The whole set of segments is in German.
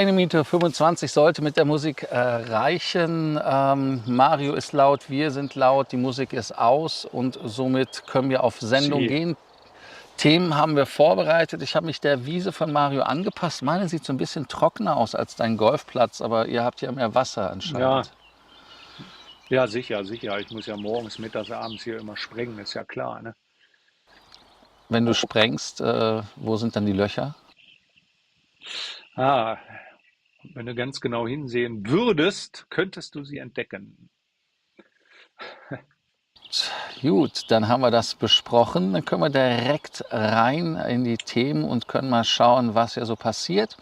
1 Minute 25 sollte mit der Musik reichen. Mario ist laut, wir sind laut, die Musik ist aus und somit können wir auf Sendung Sie. gehen. Themen haben wir vorbereitet. Ich habe mich der Wiese von Mario angepasst. Meine sieht so ein bisschen trockener aus als dein Golfplatz, aber ihr habt ja mehr Wasser Ja, anscheinend. ja, sicher, sicher. Ich muss ja morgens, mittags, abends hier immer sprengen, ist ja klar, ne? Wenn du sprengst, wo sind dann die Löcher? Ah, wenn du ganz genau hinsehen würdest, könntest du sie entdecken. Gut, dann haben wir das besprochen. Dann können wir direkt rein in die Themen und können mal schauen, was hier so passiert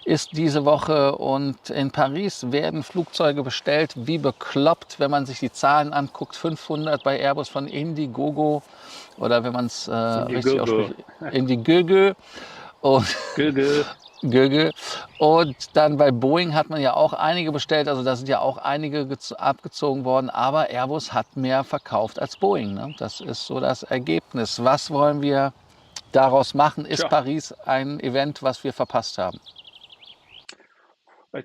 ist diese Woche. Und in Paris werden Flugzeuge bestellt, wie bekloppt, wenn man sich die Zahlen anguckt. 500 bei Airbus von Indiegogo oder wenn man es richtig Indiegogo. ausspricht, Indiegogo. Und Gögel. Gögel. Und dann bei Boeing hat man ja auch einige bestellt, also da sind ja auch einige abgezogen worden, aber Airbus hat mehr verkauft als Boeing. Ne? Das ist so das Ergebnis. Was wollen wir daraus machen? Ist Tja, Paris ein Event, was wir verpasst haben?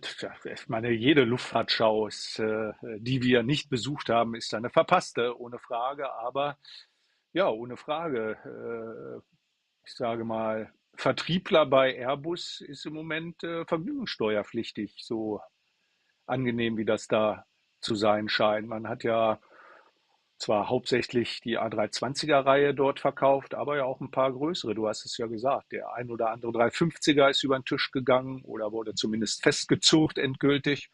tja, ich meine, jede Luftfahrtschau, die wir nicht besucht haben, ist eine verpasste, ohne Frage. Aber ja, ohne Frage. Ich sage mal, Vertriebler bei Airbus ist im Moment vergnügungssteuerpflichtig, so angenehm wie das da zu sein scheint. Man hat ja zwar hauptsächlich die A320er-Reihe dort verkauft, aber ja auch ein paar größere. Du hast es ja gesagt, der ein oder andere 350er ist über den Tisch gegangen oder wurde zumindest festgezurrt endgültig.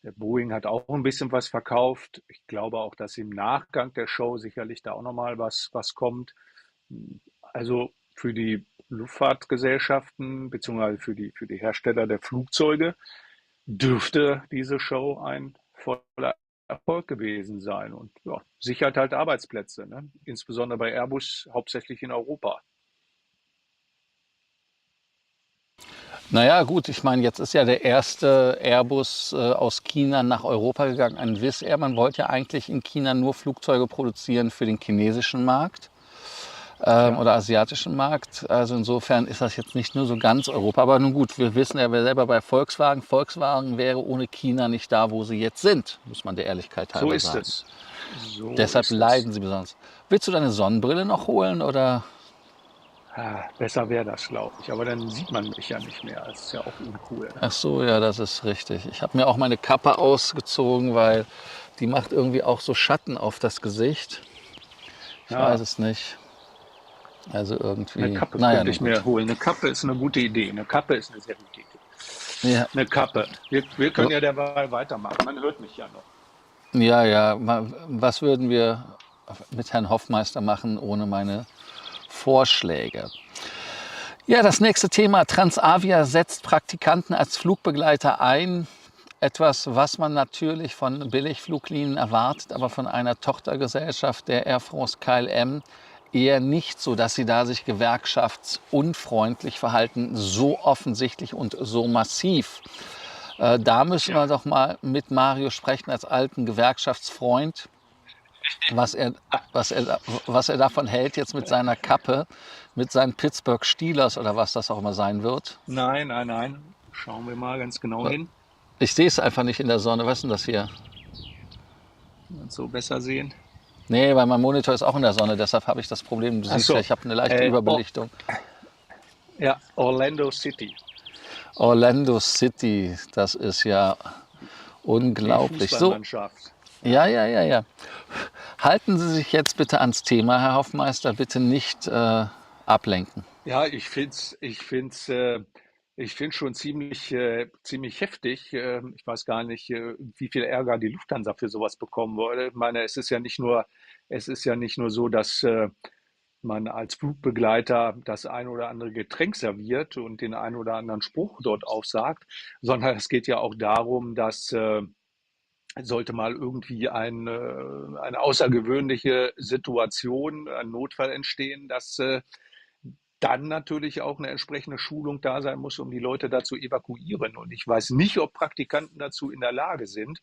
Der Boeing hat auch ein bisschen was verkauft. Ich glaube auch, dass im Nachgang der Show sicherlich da auch nochmal was kommt. Also für die Luftfahrtgesellschaften beziehungsweise für die Hersteller der Flugzeuge dürfte diese Show ein voller Erfolg gewesen sein und ja, sichert halt Arbeitsplätze, ne? Insbesondere bei Airbus, hauptsächlich in Europa. Naja, gut, ich meine, jetzt ist ja der erste Airbus aus China nach Europa gegangen, ein Wizz Air. Man wollte ja eigentlich in China nur Flugzeuge produzieren für den chinesischen Markt Ja, oder asiatischen Markt. Also insofern ist das jetzt nicht nur so ganz Europa. Aber nun gut, wir wissen ja selber bei Volkswagen, Volkswagen wäre ohne China nicht da, wo sie jetzt sind, muss man der Ehrlichkeit so halber ist sagen. es. So Deshalb ist es. leiden sie besonders. Willst du deine Sonnenbrille noch holen oder? Besser wäre das, glaube ich. Aber dann sieht man mich ja nicht mehr. Das ist ja auch uncool. Ne? Ach so, ja, das ist richtig. Ich habe mir auch meine Kappe ausgezogen, weil die macht irgendwie auch so Schatten auf das Gesicht. Ich weiß Ja, es nicht. Also eine irgendwie, Kappe naja, könnte nun ich gut. mir holen. Eine Kappe ist eine gute Idee. Eine Kappe ist eine sehr gute Idee. Ja, Eine Kappe. Wir können ja derweil weitermachen. Man hört mich ja noch. ja, ja. Was würden wir mit Herrn Hoffmeister machen ohne meine Vorschläge? Ja, das nächste Thema. Transavia setzt Praktikanten als Flugbegleiter ein. Etwas, was man natürlich von Billigfluglinien erwartet, aber von einer Tochtergesellschaft der Air France KLM eher nicht so, dass sie da sich gewerkschaftsunfreundlich verhalten, so offensichtlich und so massiv. Da müssen Tja, wir doch mal mit Mario sprechen als alten Gewerkschaftsfreund, was er, was er davon hält jetzt mit seiner Kappe, mit seinen Pittsburgh Steelers oder was das auch immer sein wird. nein, nein, nein. Schauen wir mal ganz genau hin. Ich sehe es einfach nicht in der Sonne. Was ist denn das hier? Und so besser sehen. Nee, weil mein Monitor ist auch in der Sonne, deshalb habe ich das Problem. Du Ach siehst ja, so. ich habe eine leichte Oh, Überbelichtung. ja, Orlando City, Orlando City, das ist ja die unglaublich. So, Fußballmannschaft. Ja, ja, ja, ja, ja. Halten Sie sich jetzt bitte ans Thema, Herr Hoffmeister, bitte nicht ablenken. ja, ich find's schon ziemlich heftig. Ich weiß gar nicht, wie viel Ärger die Lufthansa für sowas bekommen würde. Ich meine, es ist ja nicht nur so, dass man als Flugbegleiter das ein oder andere Getränk serviert und den einen oder anderen Spruch dort aufsagt, sondern es geht ja auch darum, dass sollte mal irgendwie eine außergewöhnliche Situation, ein Notfall entstehen, dass dann natürlich auch eine entsprechende Schulung da sein muss, um die Leute da zu evakuieren. Und ich weiß nicht, ob Praktikanten dazu in der Lage sind.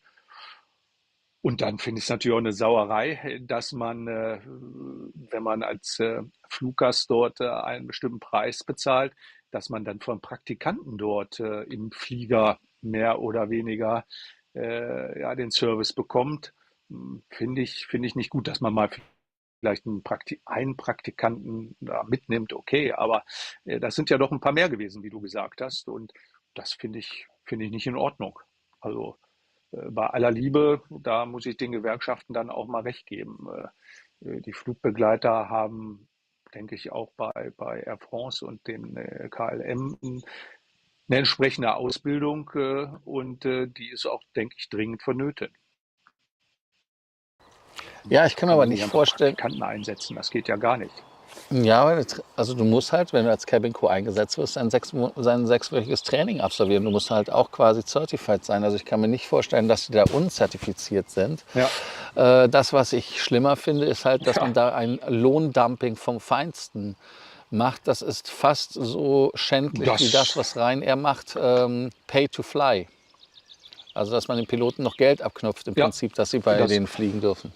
Und dann finde ich es natürlich auch eine Sauerei, dass man, wenn man als Fluggast dort einen bestimmten Preis bezahlt, dass man dann von Praktikanten dort im Flieger mehr oder weniger ja, den Service bekommt, finde ich nicht gut, dass man mal vielleicht einen Praktikanten da mitnimmt, okay, aber das sind ja doch ein paar mehr gewesen, wie du gesagt hast, und das finde ich nicht in Ordnung. Also bei aller Liebe, da muss ich den Gewerkschaften dann auch mal recht geben. Die Flugbegleiter haben, denke ich, auch bei Air France und den KLM eine entsprechende Ausbildung und die ist auch, denke ich, dringend vonnöten. Ja, ich kann mir Kann aber man nicht nicht einfach vorstellen, Praktikanten einsetzen, das geht ja gar nicht. ja, also du musst halt, wenn du als Cabin Crew eingesetzt wirst, sein sechswöchiges Training absolvieren. Du musst halt auch quasi certified sein. Also ich kann mir nicht vorstellen, dass die da unzertifiziert sind. Ja, Das, was ich schlimmer finde, ist halt, dass man ja, da ein Lohndumping vom Feinsten macht. Das ist fast so schändlich wie das, das, was Ryanair macht, Pay to Fly. Also dass man den Piloten noch Geld abknüpft im ja, Prinzip, dass sie bei das denen fliegen dürfen.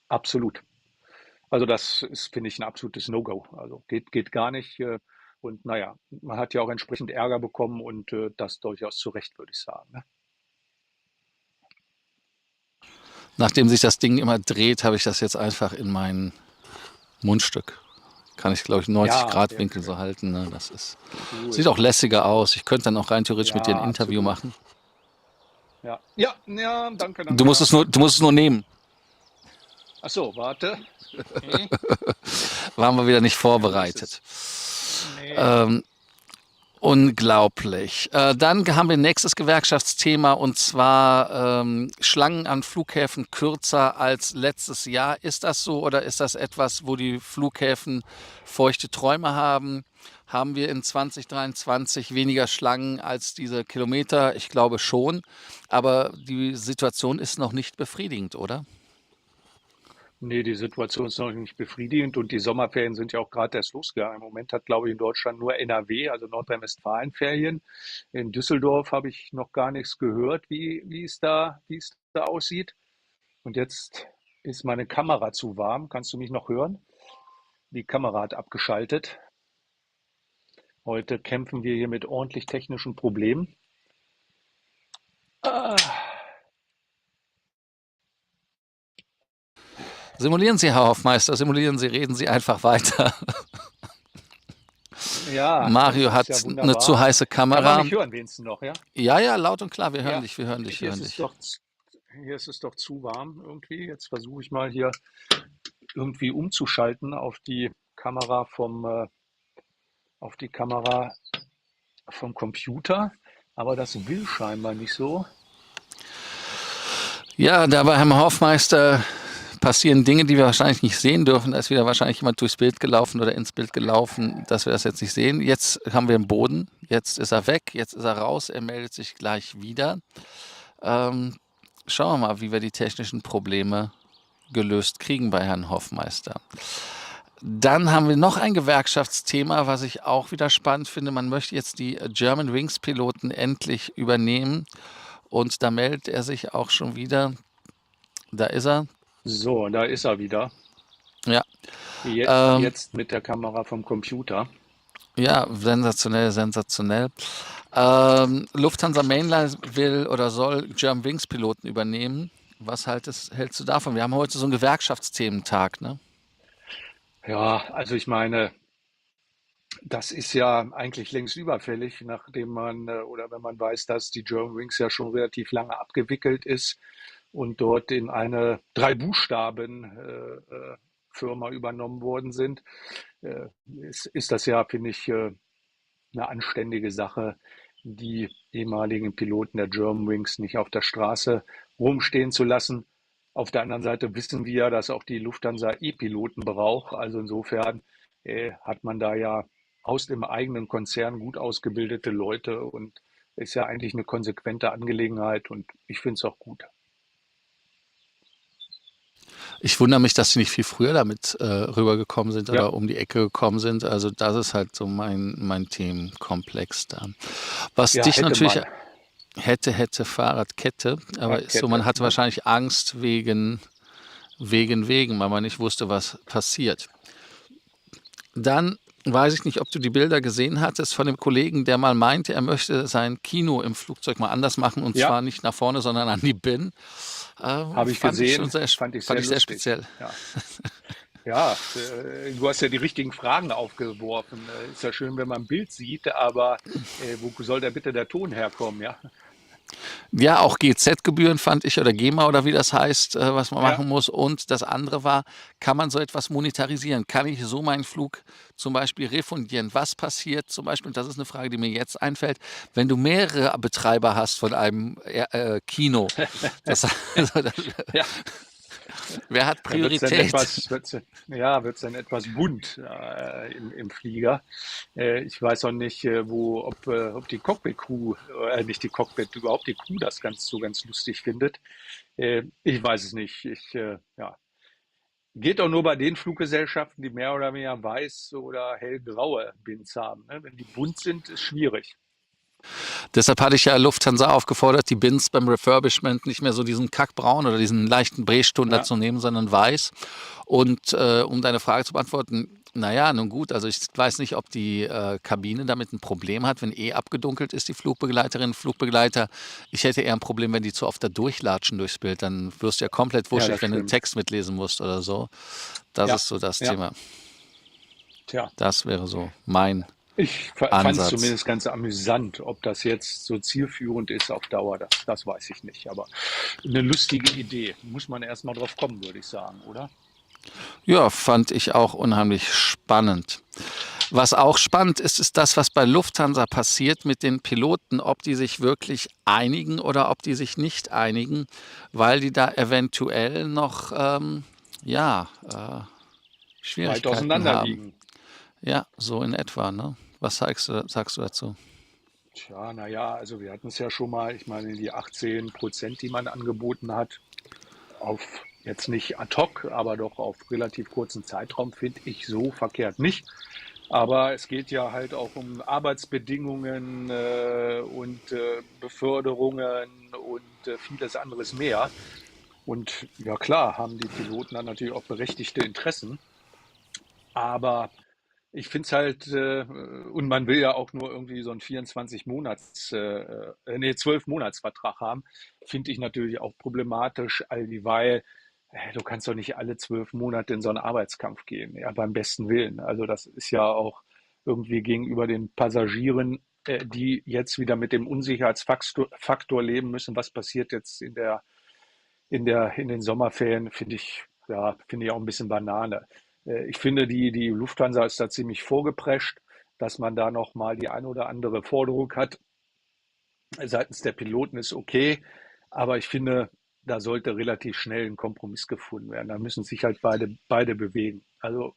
absolut. Also das ist, finde ich, ein absolutes No-Go. Also geht gar nicht. Und naja, man hat ja auch entsprechend Ärger bekommen und das durchaus zu Recht, würde ich sagen. Ne? Nachdem sich das Ding immer dreht, habe ich das jetzt einfach in mein Mundstück. Kann ich, glaube ich, 90 Ja, Grad sehr Winkel so schön. halten. Ne? Das sieht Gut. auch lässiger aus. Ich könnte dann auch rein theoretisch mit dir ein Ja, Interview absolut. machen. Ja, ja, ja, danke, Du danke, musst ja. es nur, du musst es nur nehmen. Ach so, warte. Nee, Waren wir wieder nicht wo ist vorbereitet. es? Nee. Ähm, Unglaublich. Dann haben wir nächstes Gewerkschaftsthema und zwar Schlangen an Flughäfen kürzer als letztes Jahr. Ist das so oder ist das etwas, wo die Flughäfen feuchte Träume haben? Haben wir in 2023 weniger Schlangen als diese Kilometer? Ich glaube schon, aber die Situation ist noch nicht befriedigend, oder? Nee, die Situation ist noch nicht befriedigend und die Sommerferien sind ja auch gerade erst losgegangen. Im Moment hat, glaube ich, in Deutschland nur NRW, also Nordrhein-Westfalen, Ferien. In Düsseldorf habe ich noch gar nichts gehört, wie es da aussieht. Und jetzt ist meine Kamera zu warm. Kannst du mich noch hören? Die Kamera hat abgeschaltet. Heute kämpfen wir hier mit ordentlich technischen Problemen. Ah, Simulieren Sie, Herr Hoffmeister, simulieren Sie, reden Sie einfach weiter. ja, das Mario ist ja hat eine zu wunderbar. heiße Kann man Kamera. mich hören, wenigstens noch, ja? Ja, ja, laut und klar, wir hören Ja, dich, wir hören dich, wir hier hören ist es dich. doch, hier ist es doch zu warm irgendwie. Jetzt versuche ich mal hier irgendwie umzuschalten Kamera vom, äh, auf die Kamera vom Computer. Aber das will scheinbar nicht so. Ja, da bei Herrn Hoffmeister passieren Dinge, die wir wahrscheinlich nicht sehen dürfen. Da ist wieder wahrscheinlich jemand durchs Bild gelaufen oder ins Bild gelaufen, dass wir das jetzt nicht sehen. Jetzt haben wir einen Boden, jetzt ist er weg, jetzt ist er raus, er meldet sich gleich wieder. Ähm, Schauen wir mal, wie wir die technischen Probleme gelöst kriegen bei Herrn Hoffmeister. Dann haben wir noch ein Gewerkschaftsthema, was ich auch wieder spannend finde. Man möchte jetzt die German Wings Piloten endlich übernehmen. Und da meldet er sich auch schon wieder. Da ist er. So, da ist er wieder. Ja, ähm, Jetzt mit der Kamera vom Computer. ja, sensationell, sensationell. Lufthansa Mainline will oder soll Germanwings Piloten übernehmen. Was hältst du davon? Wir haben heute so einen Gewerkschaftsthementag, ne? Ja, also ich meine, das ist ja eigentlich längst überfällig, nachdem man oder wenn man weiß, dass die Germanwings ja schon relativ lange abgewickelt ist und dort in eine Drei-Buchstaben-Firma übernommen worden sind, äh, ist das ja, finde ich, eine anständige Sache, die ehemaligen Piloten der Germanwings nicht auf der Straße rumstehen zu lassen. Auf der anderen Seite wissen wir ja, dass auch die Lufthansa E-Piloten braucht. Also insofern hat man da ja aus dem eigenen Konzern gut ausgebildete Leute und ist ja eigentlich eine konsequente Angelegenheit und ich finde es auch gut. Ich wundere mich, dass sie nicht viel früher damit rübergekommen sind Ja, oder um die Ecke gekommen sind. Also das ist halt so mein Themenkomplex da. Was ja, dich hätte natürlich man. hätte Fahrradkette, aber ist so, Fahrradkette. man hatte Ne? wahrscheinlich Angst wegen, weil man nicht wusste, was passiert. Dann weiß ich nicht, ob du die Bilder gesehen hattest von dem Kollegen, der mal meinte, er möchte sein Kino im Flugzeug mal anders machen und Ja, zwar nicht nach vorne, sondern an die Bin. habe ich Fand ich schon gesehen, fand ich fand sehr ich sehr lustig. speziell. Ja. Ja, du hast ja die richtigen Fragen aufgeworfen. Ist ja schön, wenn man ein Bild sieht, aber wo soll da bitte der Ton herkommen, ja? Ja, auch GZ-Gebühren fand ich oder GEMA oder wie das heißt, was man Ja, machen muss. Und das andere war, kann man so etwas monetarisieren? Kann ich so meinen Flug zum Beispiel refundieren? Was passiert zum Beispiel, und das ist eine Frage, die mir jetzt einfällt, wenn du mehrere Betreiber hast von einem Kino? Das, also das, ja. wer hat Da wird es dann Priorität? wird's dann etwas bunt im Flieger. Ich weiß auch nicht, ob die Cockpit-Crew, nicht die Cockpit, überhaupt die Crew das ganz lustig findet. Ich weiß es nicht. Ja. Geht auch nur bei den Fluggesellschaften, die mehr oder weniger weiß oder hellgraue Bins haben. Ne? Wenn die bunt sind, ist schwierig. Deshalb hatte ich ja Lufthansa aufgefordert, die Bins beim Refurbishment nicht mehr so diesen Kackbraun oder diesen leichten Brechton Ja, dazu nehmen, sondern weiß. Und um deine Frage zu beantworten, naja, nun gut, also ich weiß nicht, ob die Kabine damit ein Problem hat, wenn abgedunkelt ist, die Flugbegleiterin, Flugbegleiter. Ich hätte eher ein Problem, wenn die zu oft da durchlatschen durchs Bild. Dann wirst du ja komplett ja, wuschig, das wenn du einen stimmt. Text mitlesen musst oder so. Das Ja, ist so das ja, Thema. tja. Das wäre so mein Ich fand es Ansatz. zumindest ganz amüsant. Ob das jetzt so zielführend ist auf Dauer, das weiß ich nicht. Aber eine lustige Idee. Muss man erst mal drauf kommen, würde ich sagen, oder? Ja, fand ich auch unheimlich spannend. Was auch spannend ist, ist das, was bei Lufthansa passiert mit den Piloten, ob die sich wirklich einigen oder ob die sich nicht einigen, weil die da eventuell noch ja, Weit Schwierigkeiten auseinander haben. liegen. Ja, so in etwa. Ne? Was sagst du dazu? Tja, naja, also wir hatten es ja schon mal, ich meine, die 18%, die man angeboten hat, auf jetzt nicht ad hoc, aber doch auf relativ kurzen Zeitraum, finde ich so verkehrt nicht. Aber es geht ja halt auch um Arbeitsbedingungen und Beförderungen und vieles anderes mehr. Und ja klar, haben die Piloten dann natürlich auch berechtigte Interessen. Aber ich finde es halt, und man will ja auch nur irgendwie so einen 12-Monats-Vertrag haben, finde ich natürlich auch problematisch, all dieweil, du kannst doch nicht alle 12 Monate in so einen Arbeitskampf gehen, ja, beim besten Willen. Also das ist ja auch irgendwie gegenüber den Passagieren, die jetzt wieder mit dem Unsicherheitsfaktor leben müssen, was passiert jetzt in den Sommerferien, finde ich auch ein bisschen Banane. Ich finde, die Lufthansa ist da ziemlich vorgeprescht, dass man da noch mal die eine oder andere Forderung hat seitens der Piloten ist okay, aber ich finde, da sollte relativ schnell ein Kompromiss gefunden werden. Da müssen sich halt beide bewegen. Also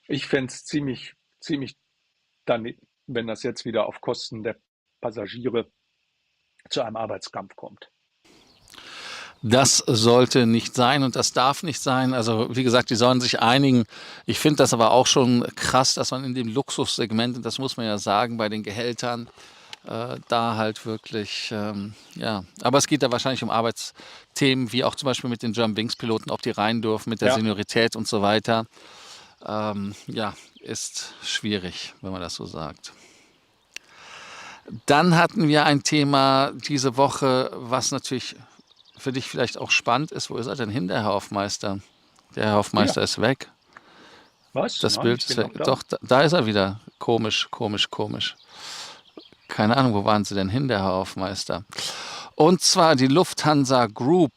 ich fände es ziemlich daneben, wenn das jetzt wieder auf Kosten der Passagiere zu einem Arbeitskampf kommt. Das sollte nicht sein und das darf nicht sein. Also wie gesagt, die sollen sich einigen. Ich finde das aber auch schon krass, dass man in dem Luxussegment, und das muss man ja sagen, bei den Gehältern, da halt wirklich, ja. Aber es geht da wahrscheinlich um Arbeitsthemen, wie auch zum Beispiel mit den Germanwings-Piloten, ob die rein dürfen, mit der Ja, Seniorität und so weiter. Ja, ist schwierig, wenn man das so sagt. Dann hatten wir ein Thema diese Woche, was natürlich für dich vielleicht auch spannend ist. Wo ist er denn hin, der Herr Hofmeister? Der Herr hier. Hofmeister ist weg. Was? Das Nein, Bild ich ist bin weg. noch da. Doch, da ist er wieder. Komisch, komisch, komisch. Keine Ahnung, wo waren Sie denn hin, der Herr Hofmeister? Und zwar die Lufthansa Group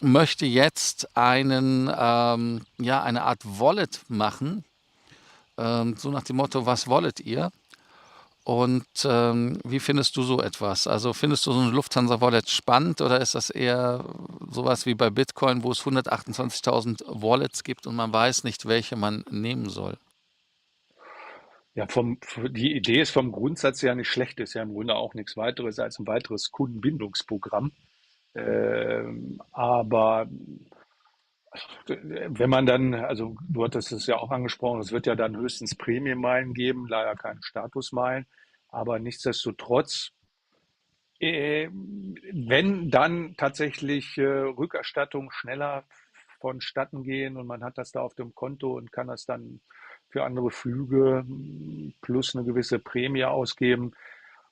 möchte jetzt ja, eine Art Wallet machen. So nach dem Motto, was wollet ihr? Und wie findest du so etwas? Also findest du so eine Lufthansa-Wallet spannend oder ist das eher sowas wie bei Bitcoin, wo es 128.000 Wallets gibt und man weiß nicht, welche man nehmen soll? Ja, die Idee ist vom Grundsatz her nicht schlecht, ist ja im Grunde auch nichts weiteres als ein weiteres Kundenbindungsprogramm. Aber wenn man dann, also du hattest es ja auch angesprochen, es wird ja dann höchstens Prämienmeilen geben, leider keine Statusmeilen, aber nichtsdestotrotz, wenn dann tatsächlich Rückerstattung schneller vonstatten gehen und man hat das da auf dem Konto und kann das dann für andere Flüge plus eine gewisse Prämie ausgeben,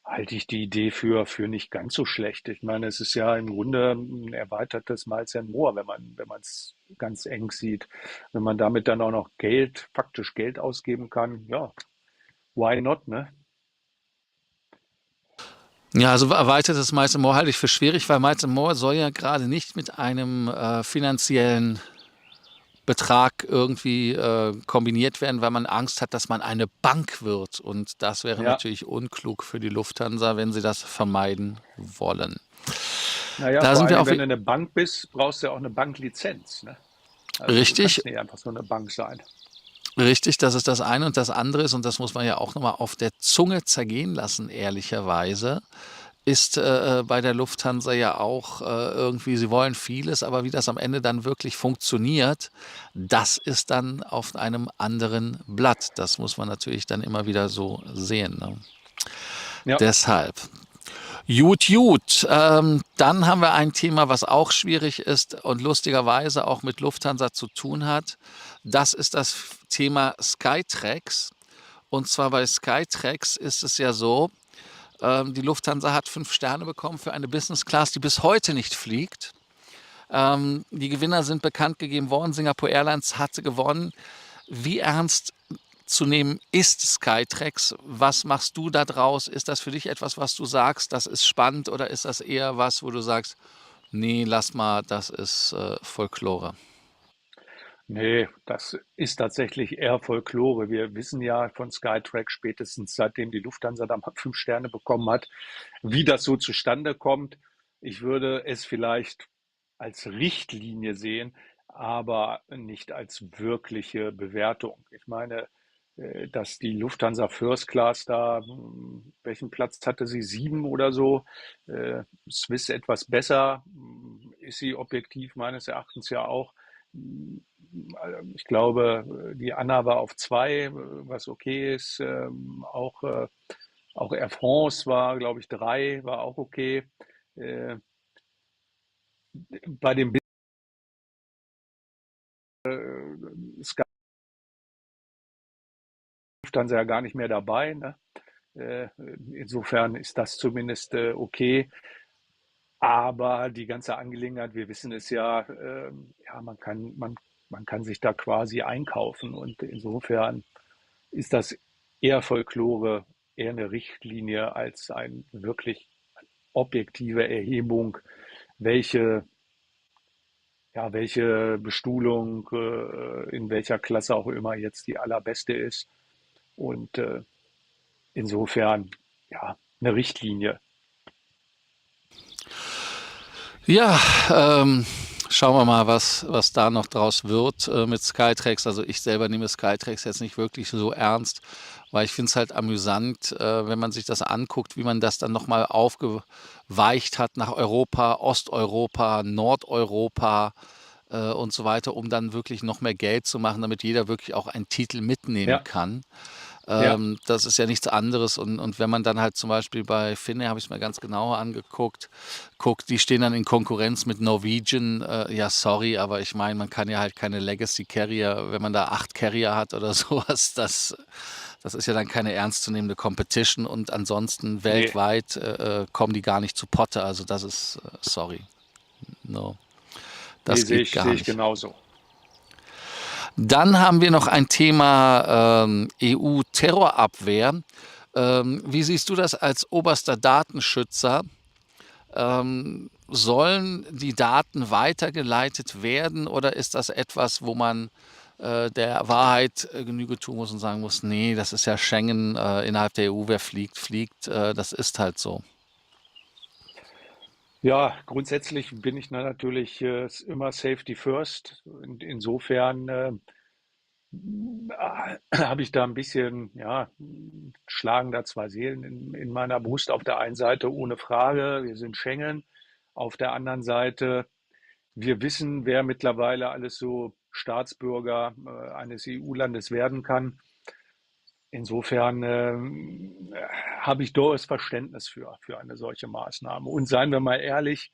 halte ich die Idee für nicht ganz so schlecht. Ich meine, es ist ja im Grunde ein erweitertes Miles and More, wenn man es ganz eng sieht. Wenn man damit dann auch noch Geld, faktisch Geld ausgeben kann, ja, why not, ne? Ja, also erweitertes Miles More halte ich für schwierig, weil Miles More soll ja gerade nicht mit einem finanziellen Betrag irgendwie kombiniert werden, weil man Angst hat, dass man eine Bank wird. Und das wäre Ja, natürlich unklug für die Lufthansa, wenn sie das vermeiden wollen. naja, Da vor sind allen wir Dingen, auch wenn du eine Bank bist, brauchst du ja auch eine Banklizenz, ne? Also du richtig, kannst nicht einfach so eine Bank sein. richtig, das ist das eine. Und das andere ist, und das muss man ja auch nochmal auf der Zunge zergehen lassen, ehrlicherweise, ist bei der Lufthansa ja auch irgendwie, sie wollen vieles, aber wie das am Ende dann wirklich funktioniert, das ist dann auf einem anderen Blatt. Das muss man natürlich dann immer wieder so sehen. Ne? Ja, Deshalb. Gut, gut. Dann haben wir ein Thema, was auch schwierig ist und lustigerweise auch mit Lufthansa zu tun hat. Das ist das Thema Skytrax. Und zwar bei Skytrax ist es ja so, die Lufthansa hat 5 Sterne bekommen für eine Business Class, die bis heute nicht fliegt. Die Gewinner sind bekannt gegeben worden. Singapore Airlines hatte gewonnen. Wie ernst zu nehmen ist Skytrax? Was machst du da draus? Ist das für dich etwas, was du sagst, das ist spannend oder ist das eher was, wo du sagst, nee, lass mal, das ist Folklore? nee, das ist tatsächlich eher Folklore. Wir wissen ja von Skytrack spätestens seitdem die Lufthansa da mal 5 Sterne bekommen hat, wie das so zustande kommt. Ich würde es vielleicht als Richtlinie sehen, aber nicht als wirkliche Bewertung. Ich meine, dass die Lufthansa First Class da, welchen Platz hatte sie? 7 oder so. Swiss etwas besser, ist sie objektiv meines Erachtens ja auch. Ich glaube, die Anna war auf 2, was okay ist. Auch Air France war, glaube ich, 3, war auch okay. Äh, bei dem Sky Lufthansa ja gar nicht mehr dabei. Ne? Äh, insofern ist das zumindest okay. Aber die ganze Angelegenheit, wir wissen es ja, ja, man kann sich da quasi einkaufen. Und insofern ist das eher Folklore, eher eine Richtlinie als eine wirklich objektive Erhebung, welche, ja, welche Bestuhlung in welcher Klasse auch immer jetzt die allerbeste ist. Und insofern, ja, eine Richtlinie. Ja, schauen wir mal, was da noch draus wird mit Skytrax. Also ich selber nehme Skytrax jetzt nicht wirklich so ernst, weil ich finde es halt amüsant, wenn man sich das anguckt, wie man das dann nochmal aufgeweicht hat nach Europa, Osteuropa, Nordeuropa und so weiter, um dann wirklich noch mehr Geld zu machen, damit jeder wirklich auch einen Titel mitnehmen Ja, kann. ja, Das ist ja nichts anderes. Und wenn man dann halt zum Beispiel bei Finnair, habe ich es mir ganz genauer angeguckt, guckt, die stehen dann in Konkurrenz mit Norwegian. Ja, sorry, aber ich meine, man kann ja halt keine Legacy Carrier, wenn man da 8 Carrier hat oder sowas, das ist ja dann keine ernstzunehmende Competition. Und ansonsten nee, weltweit kommen die gar nicht zu Potte. Also das ist, sorry, no, nee, das geht sehe gar ich nicht. genauso. Dann haben wir noch ein Thema EU-Terrorabwehr. Wie siehst du das als oberster Datenschützer? Sollen die Daten weitergeleitet werden oder ist das etwas, wo man der Wahrheit Genüge tun muss und sagen muss, nee, das ist ja Schengen innerhalb der EU, wer fliegt, fliegt, das ist halt so. Ja, grundsätzlich bin ich natürlich immer Safety First. Und insofern habe ich da ein bisschen, ja, schlagen da zwei Seelen in meiner Brust. Auf der einen Seite ohne Frage, wir sind Schengen. Auf der anderen Seite, wir wissen, wer mittlerweile alles so Staatsbürger eines EU-Landes werden kann. Insofern habe ich durchaus Verständnis für eine solche Maßnahme. Und seien wir mal ehrlich,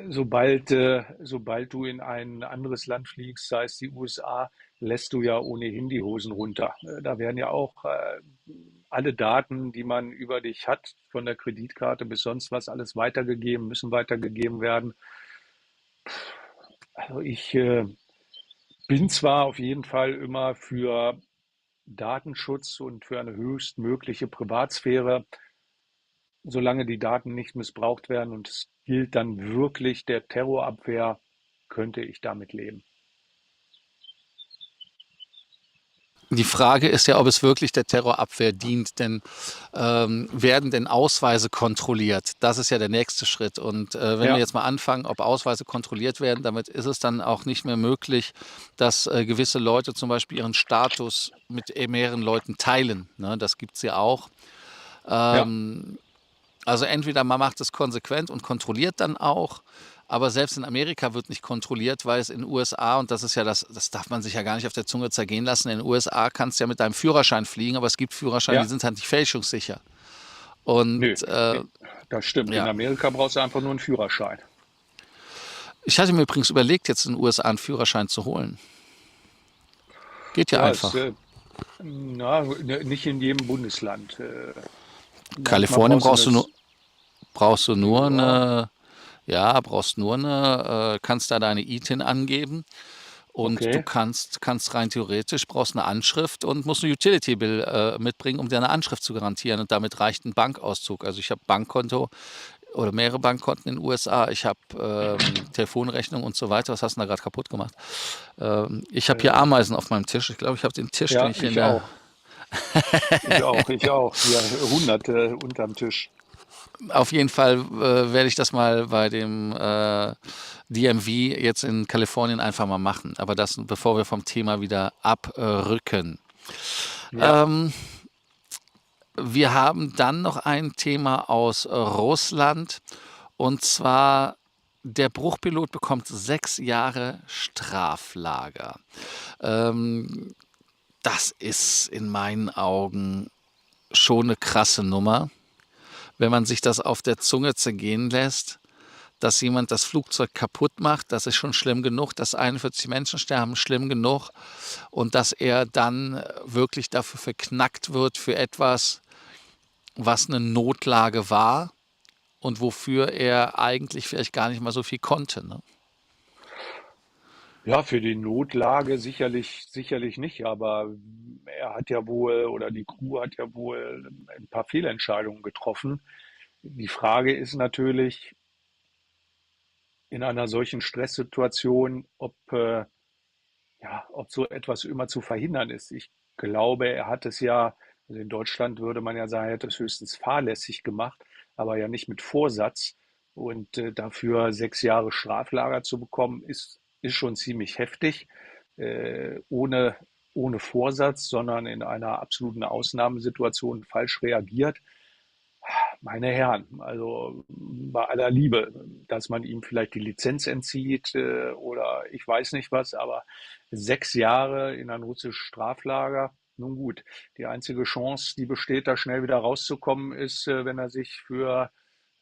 sobald du in ein anderes Land fliegst, sei es die USA, lässt du ja ohnehin die Hosen runter. Da werden ja auch alle Daten, die man über dich hat, von der Kreditkarte bis sonst was, alles weitergegeben, müssen weitergegeben werden. Also ich bin zwar auf jeden Fall immer für Datenschutz und für eine höchstmögliche Privatsphäre, solange die Daten nicht missbraucht werden und es gilt dann wirklich der Terrorabwehr, könnte ich damit leben. Die Frage ist ja, ob es wirklich der Terrorabwehr dient, denn werden denn Ausweise kontrolliert? Das ist ja der nächste Schritt. Und wenn wir Ja, jetzt mal anfangen, ob Ausweise kontrolliert werden, damit ist es dann auch nicht mehr möglich, dass gewisse Leute zum Beispiel ihren Status mit mehreren Leuten teilen. Ne? Das gibt's ja auch. ja, Ähm, also entweder man macht es konsequent und kontrolliert dann auch, aber selbst in Amerika wird nicht kontrolliert, weil es in den USA, und das ist ja das darf man sich ja gar nicht auf der Zunge zergehen lassen, in den USA kannst du ja mit deinem Führerschein fliegen, aber es gibt Führerscheine, die ja, sind halt nicht fälschungssicher. Und nö, das stimmt. In ja, Amerika brauchst du einfach nur einen Führerschein. ich hatte mir übrigens überlegt, jetzt in den USA einen Führerschein zu holen. Geht ja Ja, es, einfach. nicht in jedem Bundesland. Manchmal Kalifornien brauchst du eine, brauchst du nur ja, eine, ja, brauchst nur eine, kannst da deine ITIN angeben. Und du okay. kannst rein theoretisch, brauchst eine Anschrift und musst eine Utility Bill mitbringen, um dir eine Anschrift zu garantieren. Und damit reicht ein Bankauszug. Also ich habe Bankkonto oder mehrere Bankkonten in den USA. Ich habe Telefonrechnung und so weiter. Was hast du denn da gerade kaputt gemacht? Ich habe hier Äh, Ameisen auf meinem Tisch. Ich glaube, ich habe den Tisch, den ja, ich hier in ich der. auch. Ich auch. Hier Hunderte unterm Tisch. Auf jeden Fall werde ich das mal bei dem DMV jetzt in Kalifornien einfach mal machen. Aber das, bevor wir vom Thema wieder abrücken. Ja, Ähm, Wir haben dann noch ein Thema aus Russland, und zwar der Bruchpilot bekommt 6 Jahre Straflager. Ähm, Das ist in meinen Augen schon eine krasse Nummer, wenn man sich das auf der Zunge zergehen lässt, dass jemand das Flugzeug kaputt macht. Das ist schon schlimm genug, dass 41 Menschen sterben, schlimm genug. Und dass er dann wirklich dafür verknackt wird für etwas, was eine Notlage war und wofür er eigentlich vielleicht gar nicht mal so viel konnte. Ne? ja, für die Notlage sicherlich nicht, aber er hat ja wohl oder die Crew hat ja wohl ein paar Fehlentscheidungen getroffen. Die Frage ist natürlich in einer solchen Stresssituation, ob so etwas immer zu verhindern ist. Ich glaube, er hat es ja, also in Deutschland würde man ja sagen, er hat es höchstens fahrlässig gemacht, aber ja nicht mit Vorsatz. Und dafür 6 Jahre Straflager zu bekommen, ist schon ziemlich heftig. Ohne, ohne Vorsatz, sondern in einer absoluten Ausnahmesituation falsch reagiert. Meine Herren, also bei aller Liebe, dass man ihm vielleicht die Lizenz entzieht oder ich weiß nicht was, aber 6 Jahre in ein russisches Straflager, nun gut, die einzige Chance, die besteht, da schnell wieder rauszukommen, ist, wenn er sich für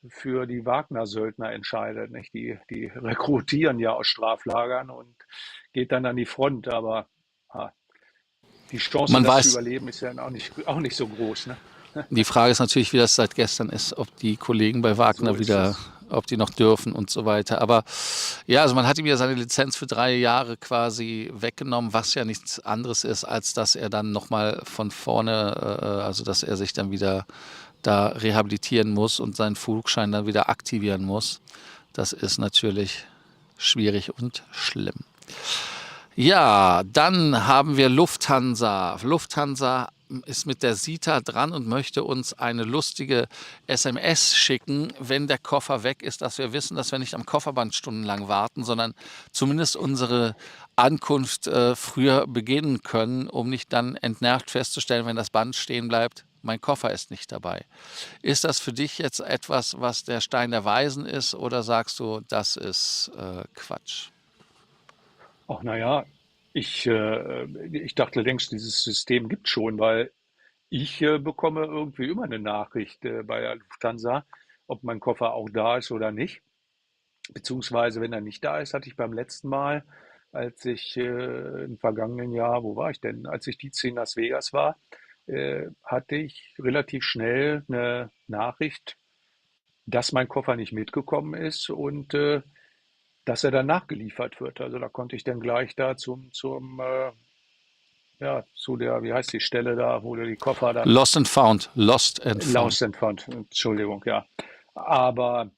die Wagner-Söldner entscheidet. Nicht? Die rekrutieren ja aus Straflagern und geht dann an die Front, aber ah, die Chance, Man das zu weiß, überleben, ist ja auch nicht so groß. Ne? die Frage ist natürlich, wie das seit gestern ist, ob die Kollegen bei So Wagner ist wieder, es. ob die noch dürfen und so weiter. Aber ja, also man hat ihm ja seine Lizenz für 3 Jahre quasi weggenommen, was ja nichts anderes ist, als dass er dann nochmal von vorne, also dass er sich dann wieder da rehabilitieren muss und seinen Flugschein dann wieder aktivieren muss. Das ist natürlich schwierig und schlimm. Ja, dann haben wir Lufthansa. Lufthansa ist mit der SITA dran und möchte uns eine lustige SMS schicken, wenn der Koffer weg ist, dass wir wissen, dass wir nicht am Kofferband stundenlang warten, sondern zumindest unsere Ankunft früher beginnen können, um nicht dann entnervt festzustellen, wenn das Band stehen bleibt, mein Koffer ist nicht dabei. Ist das für dich jetzt etwas, was der Stein der Weisen ist, oder sagst du, das ist Quatsch? Ach naja, ich dachte längst, dieses System gibt schon, weil ich bekomme irgendwie immer eine Nachricht bei der Lufthansa, ob mein Koffer auch da ist oder nicht. Beziehungsweise, wenn er nicht da ist, hatte ich beim letzten Mal, als ich im vergangenen Jahr, wo war ich denn? Als ich dieses Jahr in Las Vegas war, hatte ich relativ schnell eine Nachricht, dass mein Koffer nicht mitgekommen ist und dass er dann nachgeliefert wird. Also da konnte ich dann gleich da ja, zu der, wie heißt die Stelle da, wo du die Koffer dann Lost and found. Lost and found. Lost and Found, Entschuldigung, ja. Aber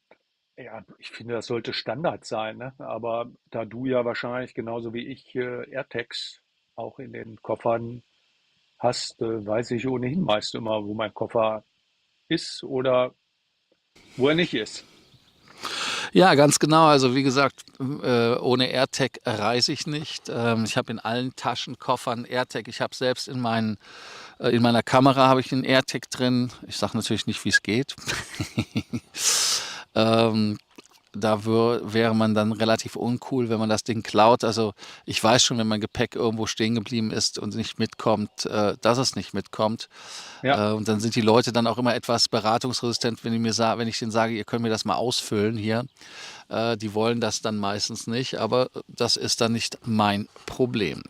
ja, ich finde, das sollte Standard sein, ne? Aber da du ja wahrscheinlich genauso wie ich AirTags auch in den Koffern hast, weiß ich ohnehin meist immer, wo mein Koffer ist oder wo er nicht ist. Ja, ganz genau. Also wie gesagt, ohne AirTag reise ich nicht. Ich habe in allen Taschenkoffern AirTag. Ich habe selbst in meiner Kamera habe ich einen AirTag drin. Ich sage natürlich nicht, wie es geht. ähm, Da wäre man dann relativ uncool, wenn man das Ding klaut. Also ich weiß schon, wenn mein Gepäck irgendwo stehen geblieben ist und nicht mitkommt, dass es nicht mitkommt. Ja, Und dann sind die Leute dann auch immer etwas beratungsresistent, wenn ich denen sage, ihr könnt mir das mal ausfüllen hier. Die wollen das dann meistens nicht, aber das ist dann nicht mein Problem.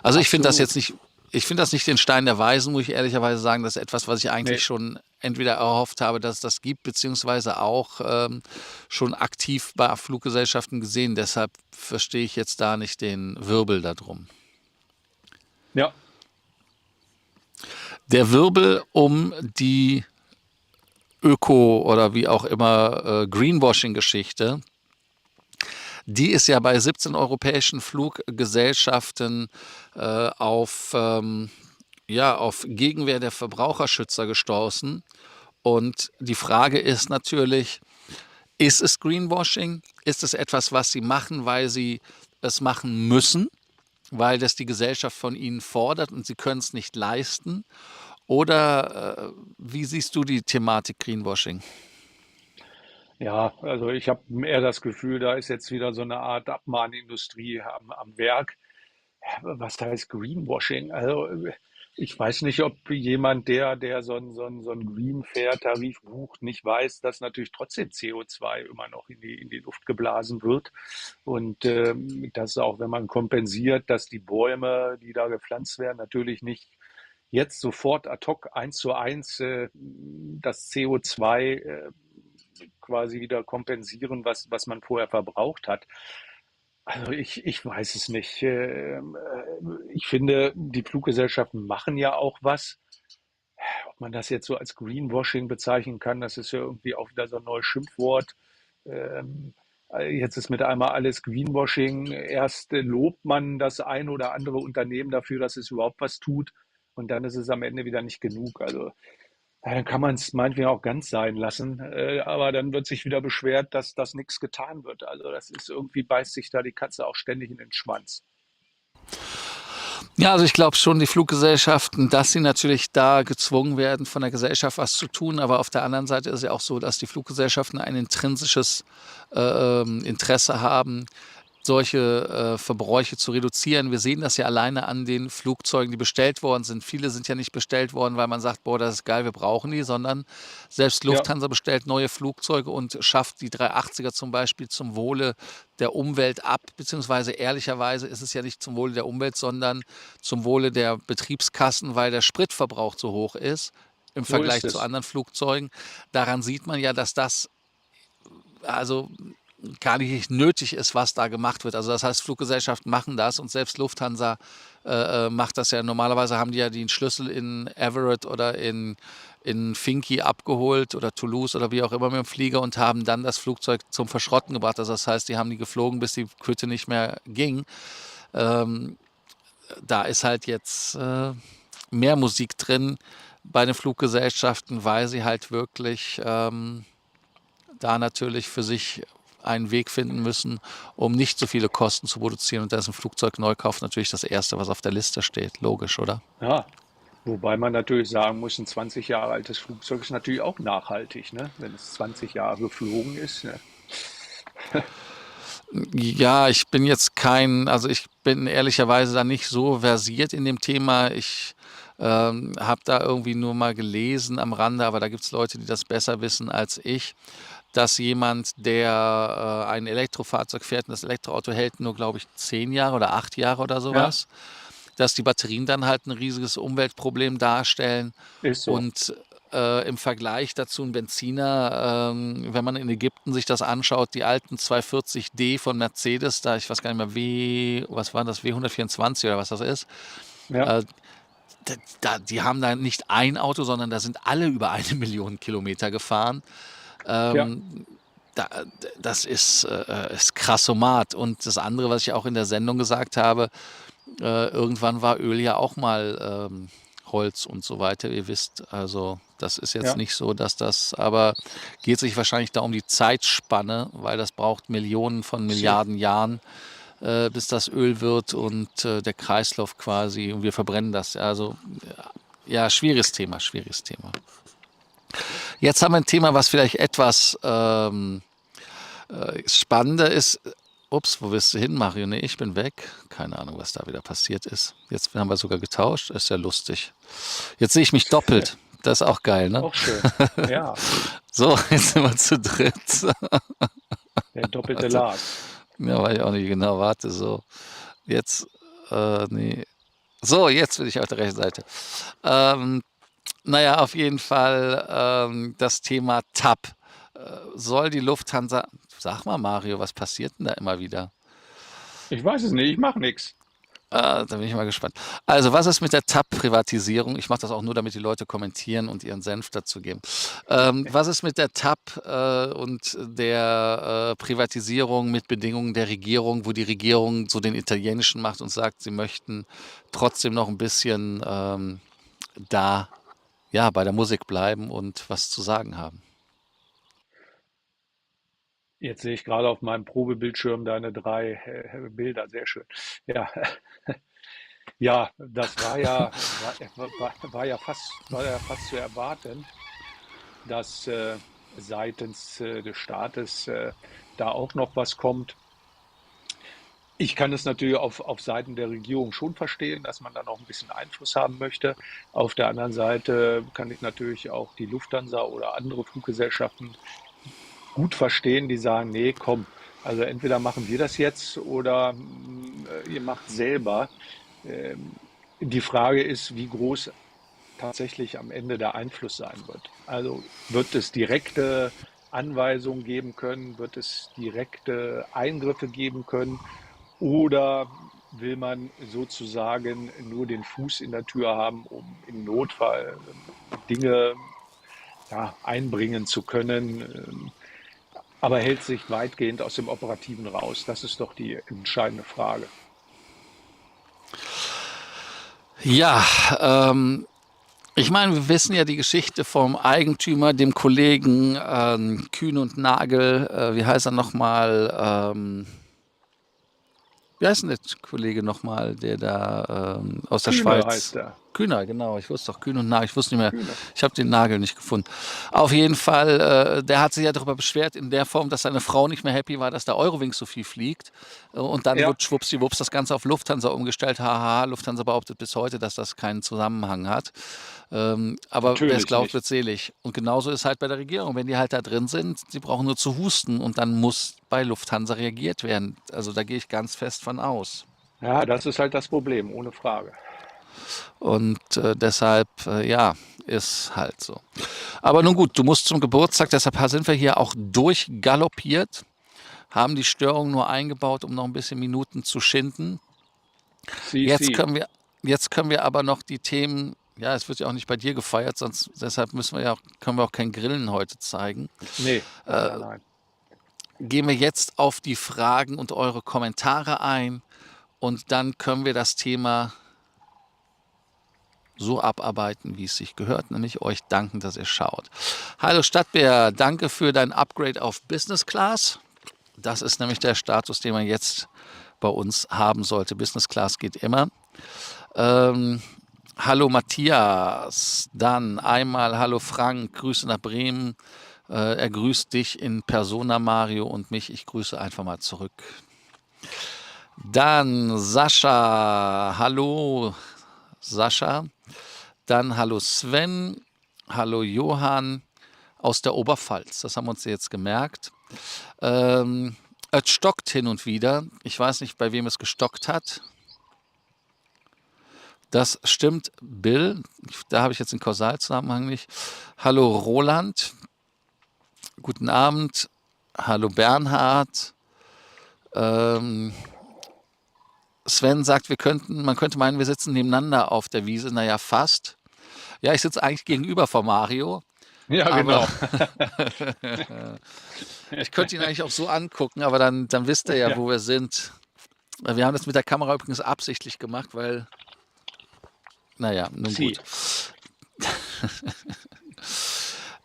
Also ich finde das absolut. jetzt nicht, ich finde das nicht den Stein der Weisen, muss ich ehrlicherweise sagen. Das ist etwas, was ich eigentlich Nee, schon entweder erhofft habe, dass es das gibt, beziehungsweise auch schon aktiv bei Fluggesellschaften gesehen. Deshalb verstehe ich jetzt da nicht den Wirbel darum. ja, Der Wirbel um die Öko- oder wie auch immer Greenwashing-Geschichte, die ist ja bei 17 europäischen Fluggesellschaften auf Gegenwehr der Verbraucherschützer gestoßen. Und die Frage ist natürlich, ist es Greenwashing? Ist es etwas, was sie machen, weil sie es machen müssen, weil das die Gesellschaft von ihnen fordert und sie können es nicht leisten? Oder wie siehst du die Thematik Greenwashing? ja, also ich habe eher das Gefühl, da ist jetzt wieder so eine Art Abmahnindustrie am Werk. Was heißt Greenwashing? Also ich weiß nicht, ob jemand, der so einen Green-Fare-Tarif bucht, nicht weiß, dass natürlich trotzdem CO2 immer noch in die Luft geblasen wird. Und dass auch, wenn man kompensiert, dass die Bäume, die da gepflanzt werden, natürlich nicht jetzt sofort ad hoc 1:1 das CO2 quasi wieder kompensieren, was man vorher verbraucht hat. Also ich weiß es nicht. Ich finde, die Fluggesellschaften machen ja auch was. Ob man das jetzt so als Greenwashing bezeichnen kann, das ist ja irgendwie auch wieder so ein neues Schimpfwort. Ähm, Jetzt ist mit einmal alles Greenwashing. Erst lobt man das ein oder andere Unternehmen dafür, dass es überhaupt was tut, und dann ist es am Ende wieder nicht genug. Also dann kann man es meinetwegen auch ganz sein lassen, aber dann wird sich wieder beschwert, dass das nichts getan wird. Also das ist irgendwie, beißt sich da die Katze auch ständig in den Schwanz. Ja, also ich glaube schon, die Fluggesellschaften, dass sie natürlich da gezwungen werden, von der Gesellschaft was zu tun. Aber auf der anderen Seite ist es ja auch so, dass die Fluggesellschaften ein intrinsisches Interesse haben, solche Verbräuche zu reduzieren. Wir sehen das ja alleine an den Flugzeugen, die bestellt worden sind. Viele sind ja nicht bestellt worden, weil man sagt, boah, das ist geil, wir brauchen die, sondern selbst Ja, Lufthansa bestellt neue Flugzeuge und schafft die 380er zum Beispiel zum Wohle der Umwelt ab, beziehungsweise ehrlicherweise ist es ja nicht zum Wohle der Umwelt, sondern zum Wohle der Betriebskassen, weil der Spritverbrauch so hoch ist im so ist Vergleich zu es. anderen Flugzeugen. Daran sieht man ja, dass das also gar nicht nötig ist, was da gemacht wird. Also das heißt, Fluggesellschaften machen das und selbst Lufthansa macht das ja. Normalerweise haben die ja den Schlüssel in Everett oder in Finky abgeholt oder Toulouse oder wie auch immer mit dem Flieger und haben dann das Flugzeug zum Verschrotten gebracht. Also das heißt, die haben die geflogen, bis die Küte nicht mehr ging. Ähm, Da ist halt jetzt mehr Musik drin bei den Fluggesellschaften, weil sie halt wirklich da natürlich für sich einen Weg finden müssen, um nicht so viele Kosten zu produzieren. Und da ist ein Flugzeugneukauf natürlich das Erste, was auf der Liste steht. Logisch, oder? Ja, wobei man natürlich sagen muss, ein 20 Jahre altes Flugzeug ist natürlich auch nachhaltig, ne? Wenn es 20 Jahre geflogen ist, ne? Ja, ich bin jetzt kein, also ich bin ehrlicherweise da nicht so versiert in dem Thema. Ich Habe da irgendwie nur mal gelesen am Rande, aber da gibt es Leute, die das besser wissen als ich, dass jemand, der ein Elektrofahrzeug fährt und das Elektroauto hält nur, glaube ich, 10 Jahre oder 8 Jahre oder Ja, sowas, dass die Batterien dann halt ein riesiges Umweltproblem darstellen ist so. und im Vergleich dazu ein Benziner, wenn man in Ägypten sich das anschaut, die alten 240D von Mercedes, da ich weiß gar nicht mehr, was war das, W124 oder was das ist, Ja, äh, die haben da nicht ein Auto, sondern da sind alle über 1 Million Kilometer gefahren. ja, Ähm, da, das ist krassomat. Und das andere, was ich auch in der Sendung gesagt habe, irgendwann war Öl ja auch mal Holz und so weiter, ihr wisst. Also das ist jetzt ja. nicht so, dass das, aber geht sich wahrscheinlich da um die Zeitspanne, weil das braucht Millionen von So. Milliarden Jahren, bis das Öl wird und der Kreislauf quasi und wir verbrennen das. Also ja, schwieriges Thema, schwieriges Thema. Jetzt haben wir ein Thema, was vielleicht etwas spannender ist. Ups, wo bist du hin, Mario? Nee, ich bin weg. Keine Ahnung, was da wieder passiert ist. Jetzt haben wir sogar getauscht. Ist ja lustig. Jetzt sehe ich mich doppelt. Das ist auch geil, ne? Auch schön. Ja, So, jetzt sind wir zu dritt. der doppelte Warte. Lars. Ja, weiß ich auch nicht genau. Warte, so. Jetzt, nee. So, jetzt bin ich auf der rechten Seite. Ähm, naja, auf jeden Fall das Thema TAP. Soll die Lufthansa. Sag mal, Mario, was passiert denn da immer wieder? Ich weiß es nicht, ich mache nichts. Da bin ich mal gespannt. Also, was ist mit der TAP-Privatisierung? Ich mache das auch nur, damit die Leute kommentieren und ihren Senf dazu geben. Was ist mit der TAP und der Privatisierung mit Bedingungen der Regierung, wo die Regierung so den italienischen macht und sagt, sie möchten trotzdem noch ein bisschen da ja, bei der Musik bleiben und was zu sagen haben? Jetzt sehe ich gerade auf meinem Probebildschirm deine drei Bilder, sehr schön. Ja, ja, das war ja fast zu erwarten, dass seitens des Staates da auch noch was kommt. Ich kann es natürlich auf Seiten der Regierung schon verstehen, dass man dann auch ein bisschen Einfluss haben möchte. Auf der anderen Seite kann ich natürlich auch die Lufthansa oder andere Fluggesellschaften gut verstehen, die sagen, nee, komm, also entweder machen wir das jetzt oder ihr macht selber. Ähm, Die Frage ist, wie groß tatsächlich am Ende der Einfluss sein wird. Also wird es direkte Anweisungen geben können, wird es direkte Eingriffe geben können oder will man sozusagen nur den Fuß in der Tür haben, um im Notfall Dinge ja, einbringen zu können, aber hält sich weitgehend aus dem Operativen raus? Das ist doch die entscheidende Frage. Ja, ich meine, wir wissen ja die Geschichte vom Eigentümer, dem Kollegen Kühn und Nagel. Wie heißt er nochmal? Wie heißt denn der Kollege nochmal, der da aus der Kühne heißt Schweiz? er. Kühner, genau. Ich wusste doch Kühn und Nagel. Ich wusste nicht mehr. Kühne. Ich habe den Nagel nicht gefunden. Auf jeden Fall, der hat sich ja darüber beschwert, in der Form, dass seine Frau nicht mehr happy war, dass der Eurowings so viel fliegt. Und dann Ja, wird schwuppsdiwupps das Ganze auf Lufthansa umgestellt. Haha, Lufthansa behauptet bis heute, dass das keinen Zusammenhang hat. Aber wer es natürlich glaubt, nicht. wird selig. Und genauso ist halt bei der Regierung. Wenn die halt da drin sind, sie brauchen nur zu husten und dann muss bei Lufthansa reagiert werden. Also da gehe ich ganz fest von aus. Ja, das ist halt das Problem, ohne Frage. Und deshalb, ja, ist halt so. Aber nun gut, du musst zum Geburtstag, deshalb sind wir hier auch durchgaloppiert, haben die Störung nur eingebaut, um noch ein bisschen Minuten zu schinden. Jetzt CC. können wir, jetzt können wir aber noch die Themen, ja, es wird ja auch nicht bei dir gefeiert, sonst deshalb können wir auch kein Grillen heute zeigen. Nee, nein, nein, nein. Gehen wir jetzt auf die Fragen und eure Kommentare ein und dann können wir das Thema so abarbeiten, wie es sich gehört, nämlich euch danken, dass ihr schaut. Hallo Stadtbär, danke für dein Upgrade auf Business Class. Das ist nämlich der Status, den man jetzt bei uns haben sollte. Business Class geht immer. Hallo Matthias, dann einmal hallo Frank, Grüße nach Bremen. Er grüßt dich in Persona Mario und mich. Ich grüße einfach mal zurück. Dann Sascha, hallo Sascha. Dann hallo Sven, hallo Johann aus der Oberpfalz. Das haben wir uns jetzt gemerkt. Es stockt hin und wieder. Ich weiß nicht, bei wem es gestockt hat. Das stimmt, Bill. Da habe ich jetzt den Kausalzusammenhang nicht. Hallo Roland. Guten Abend. Hallo Bernhard. Ähm, Sven sagt, man könnte meinen, wir sitzen nebeneinander auf der Wiese. Naja, fast. Ja, ich sitze eigentlich gegenüber von Mario, Ja, aber genau. ich könnte ihn eigentlich auch so angucken, aber dann wisst ihr ja, Ja, wo wir sind. Wir haben das mit der Kamera übrigens absichtlich gemacht, weil, naja, nun sie. gut.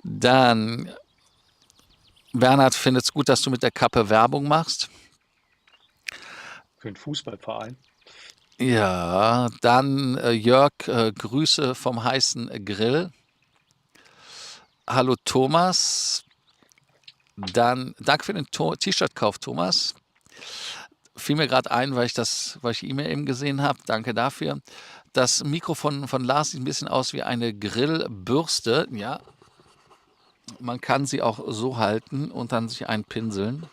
Dann, Bernhard findet es gut, dass du mit der Kappe Werbung machst. Für einen Fußballverein. Ja, dann Jörg, Grüße vom heißen Grill. Hallo Thomas. Dann danke für den T-Shirt-Kauf, Thomas. Fiel mir gerade ein, weil ich die E-Mail eben gesehen habe. Danke dafür. Das Mikrofon von Lars sieht ein bisschen aus wie eine Grillbürste. Ja, man kann sie auch so halten und dann sich einpinseln.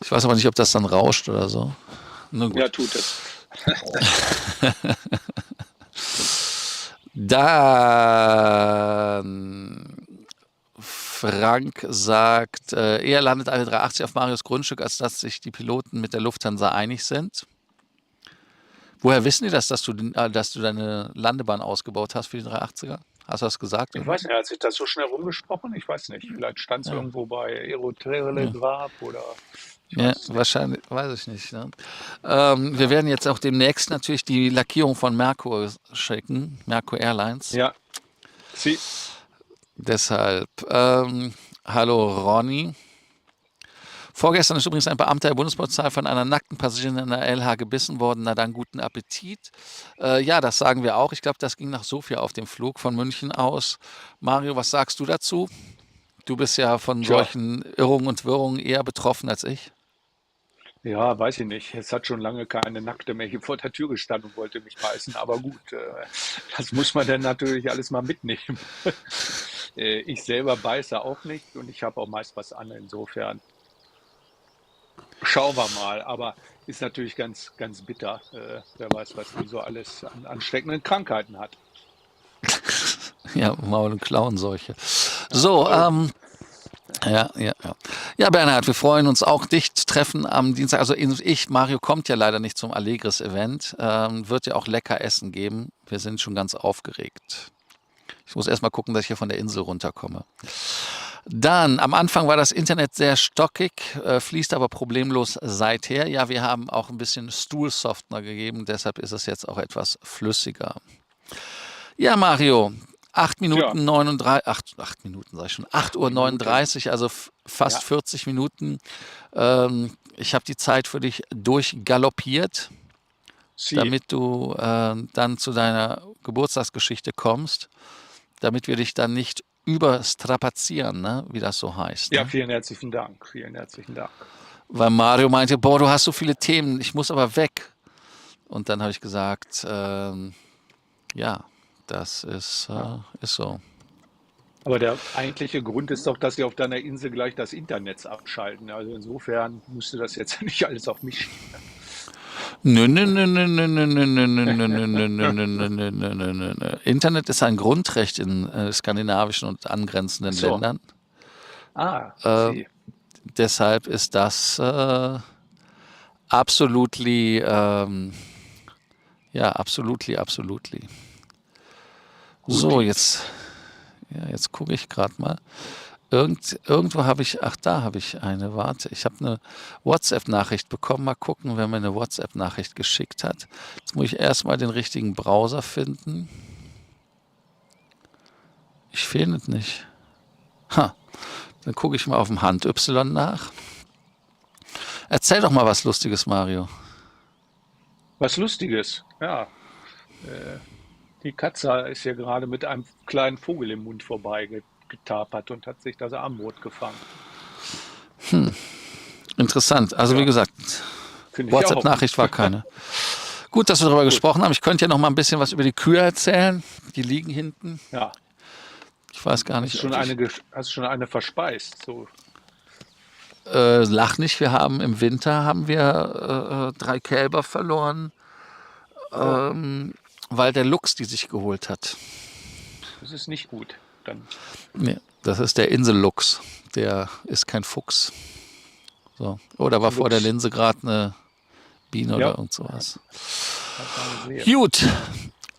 Ich weiß aber nicht, ob das dann rauscht oder so. Nun Ja, gut. tut es. Dann Frank sagt, eher landet eine 380 auf Marios Grundstück, als dass sich die Piloten mit der Lufthansa einig sind. Woher wissen die das, dass du deine Landebahn ausgebaut hast für die 380er? Hast du das gesagt Ich irgendwo? weiß nicht, hat sich das so schnell rumgesprochen? Ich weiß nicht. Vielleicht stand es Ja, irgendwo bei ja. Aerotelegraph oder ich Ja, weiß es nicht. wahrscheinlich, weiß ich nicht. Ne? Wir werden jetzt auch demnächst natürlich die Lackierung von Merkur schicken, Merkur Airlines. Ja, sie. Deshalb, hallo Ronny. Vorgestern ist übrigens ein Beamter der Bundespolizei von einer nackten Passagierin in der LH gebissen worden. Na dann, guten Appetit. Ja, das sagen wir auch. Ich glaube, das ging nach Sofia auf dem Flug von München aus. Mario, was sagst du dazu? Du bist ja von Tja, solchen Irrungen und Wirrungen eher betroffen als ich. ja, weiß ich nicht. Es hat schon lange keine Nackte mehr hier vor der Tür gestanden und wollte mich beißen. Aber gut, das muss man dann natürlich alles mal mitnehmen. Ich selber beiße auch nicht und ich habe auch meist was an. Insofern schauen wir mal. Aber ist natürlich ganz, ganz bitter. Wer weiß, was die so alles an ansteckenden Krankheiten hat. Ja, Maul- und Klauenseuche. Ja, So, oh, ja. Ja, Bernhard, wir freuen uns auch, dich zu treffen am Dienstag. Also Mario kommt ja leider nicht zum Allegris-Event. Wird ja auch lecker Essen geben. Wir sind schon ganz aufgeregt. Ich muss erst mal gucken, dass ich hier von der Insel runterkomme. Dann, am Anfang war das Internet sehr stockig, fließt aber problemlos seither. Ja, wir haben auch ein bisschen Stuhlsoftener gegeben, deshalb ist es jetzt auch etwas flüssiger. Ja, Mario, 8 tja, Minuten 39, 8 Minuten sag ich schon, 8 8 Uhr Minuten. 39, also fast Ja, 40 Minuten. Ich habe die Zeit für dich durchgaloppiert, sie. damit du dann zu deiner Geburtstagsgeschichte kommst, damit wir dich dann nicht überstrapazieren, ne? Wie das so heißt. Ja, Ne? vielen herzlichen Dank. Vielen herzlichen Dank. Weil Mario meinte, boah, du hast so viele Themen, ich muss aber weg. Und dann habe ich gesagt, ja, das Ja. ist so. Aber der eigentliche Grund ist doch, dass sie auf deiner Insel gleich das Internet abschalten. Also insofern müsste das jetzt nicht alles auf mich schieben. Nö, nö, nö, nö, nö, nö, nö, nö, nö, nö, nö, nö, nö, nö, nö, nö, nö, nö, nö. Internet ist ein Grundrecht in skandinavischen und Ach angrenzenden so. Ländern. Ah, Äh, sie. Deshalb ist das absolutely, ja, absolutely. So, Guti. jetzt gucke ich gerade mal. Irgendwo habe ich, ach, da habe ich eine, warte, ich habe eine WhatsApp-Nachricht bekommen. Mal gucken, wer mir eine WhatsApp-Nachricht geschickt hat. Jetzt muss ich erstmal den richtigen Browser finden. Ich finde es nicht. Ha, dann gucke ich mal auf dem Hand Y nach. Erzähl doch mal was Lustiges, Mario. Was Lustiges. Ja, äh, die Katze ist hier gerade mit einem kleinen Vogel im Mund vorbeigetapert und hat sich das Armbrot gefangen. Interessant. Also wie Ja, gesagt, finde ich auch. WhatsApp-Nachricht war keine. Gut, dass wir darüber Gut, gesprochen haben. Ich könnte ja noch mal ein bisschen was über die Kühe erzählen. Die liegen hinten. ja. Ich weiß gar nicht, ob ich Hast du schon eine verspeist? So. lach nicht. Im Winter haben wir 3 Kälber verloren, Oh, weil der Luchs die sich geholt hat. das ist nicht gut. Dann, Nee, das ist der Inselluchs. Der ist kein Fuchs. So. Oh, da das ist war ein vor der Luchs. Linse gerade eine Biene oder Ja, irgend sowas. hat man gesehen. Gut,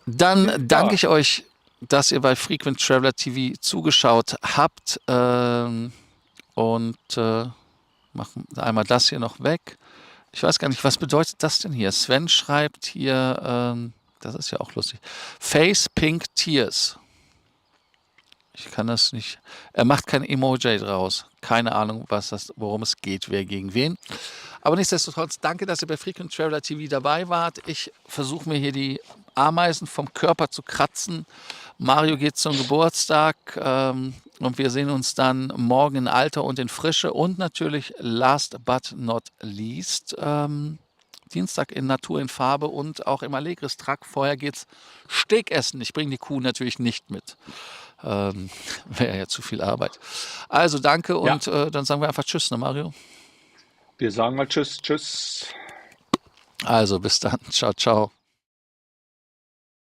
dann danke Ja, ich euch, dass ihr bei Frequent Traveler TV zugeschaut habt. Und machen einmal das hier noch weg. Ich weiß gar nicht, was bedeutet das denn hier? Sven schreibt hier, das ist ja auch lustig. Face Pink Tears. Ich kann das nicht. Er macht kein Emoji draus. Keine Ahnung, worum es geht, wer gegen wen. Aber nichtsdestotrotz, danke, dass ihr bei Frequent Traveler TV dabei wart. Ich versuche mir hier die Ameisen vom Körper zu kratzen. Mario geht zum Geburtstag und wir sehen uns dann morgen in Alter und in Frische und natürlich last but not least Dienstag in Natur in Farbe und auch im Allegris Truck. Vorher geht's Steak essen. Ich bringe die Kuh natürlich nicht mit. Wäre ja zu viel Arbeit. Also danke ja. und dann sagen wir einfach Tschüss, ne Mario? Wir sagen mal Tschüss, Tschüss. Also bis dann. Ciao, ciao.